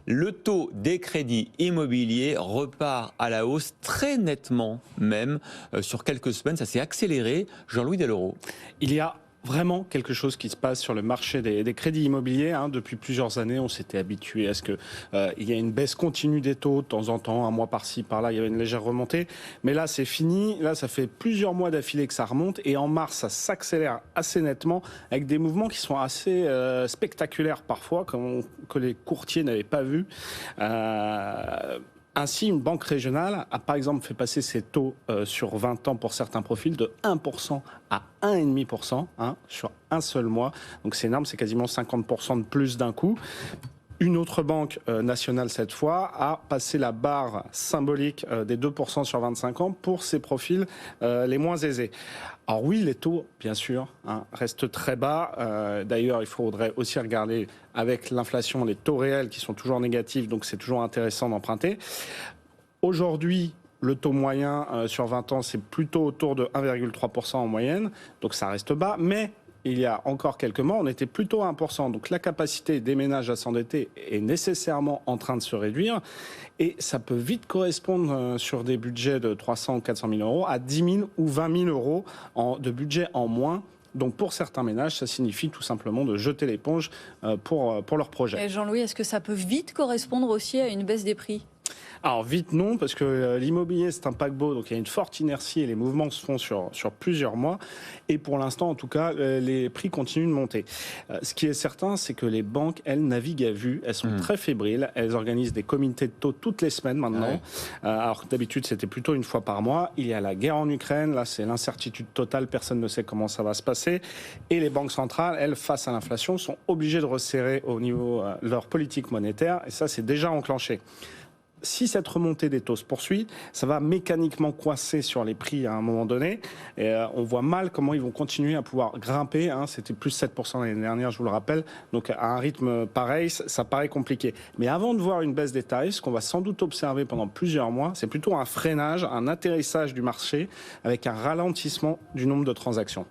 Le taux des crédits immobiliers repart à la hausse très nettement même sur quelques semaines. Ça s'est accéléré. Jean-Louis Dellauro. Il y a vraiment quelque chose qui se passe sur le marché des crédits immobiliers. Depuis plusieurs années, on s'était habitué à ce qu'il y ait une baisse continue des taux de temps en temps, un mois par-ci, par-là, il y avait une légère remontée. Mais là, c'est fini. Là, ça fait plusieurs mois d'affilée que ça remonte. Et en mars, ça s'accélère assez nettement avec des mouvements qui sont assez spectaculaires parfois, que les courtiers n'avaient pas vu. Ainsi, une banque régionale a par exemple fait passer ses taux sur 20 ans pour certains profils de 1% à 1,5% sur un seul mois. Donc c'est énorme, c'est quasiment 50% de plus d'un coup. Une autre banque nationale, cette fois, a passé la barre symbolique des 2% sur 25 ans pour ses profils les moins aisés. Alors oui, les taux, bien sûr, restent très bas. D'ailleurs, il faudrait aussi regarder avec l'inflation les taux réels qui sont toujours négatifs, donc c'est toujours intéressant d'emprunter. Aujourd'hui, le taux moyen sur 20 ans, c'est plutôt autour de 1,3% en moyenne, donc ça reste bas, mais il y a encore quelques mois, on était plutôt à 1%. Donc la capacité des ménages à s'endetter est nécessairement en train de se réduire. Et ça peut vite correspondre sur des budgets de 300 ou 400 000 euros à 10 000 ou 20 000 euros de budget en moins. Donc pour certains ménages, ça signifie tout simplement de jeter l'éponge pour leur projet. Et Jean-Louis, est-ce que ça peut vite correspondre aussi à une baisse des prix ? Alors vite non, parce que l'immobilier c'est un paquebot, donc il y a une forte inertie et les mouvements se font sur plusieurs mois. Et pour l'instant, en tout cas, les prix continuent de monter. Ce qui est certain, c'est que les banques, elles, naviguent à vue, elles sont très fébriles, elles organisent des comités de taux toutes les semaines maintenant. Alors que d'habitude, c'était plutôt une fois par mois. Il y a la guerre en Ukraine, là c'est l'incertitude totale, personne ne sait comment ça va se passer. Et les banques centrales, elles, face à l'inflation, sont obligées de resserrer au niveau de leur politique monétaire, et ça c'est déjà enclenché. Si cette remontée des taux se poursuit, ça va mécaniquement coincer sur les prix à un moment donné. Et on voit mal comment ils vont continuer à pouvoir grimper. C'était plus 7% l'année dernière, je vous le rappelle. Donc à un rythme pareil, ça paraît compliqué. Mais avant de voir une baisse des tarifs, ce qu'on va sans doute observer pendant plusieurs mois, c'est plutôt un freinage, un atterrissage du marché avec un ralentissement du nombre de transactions.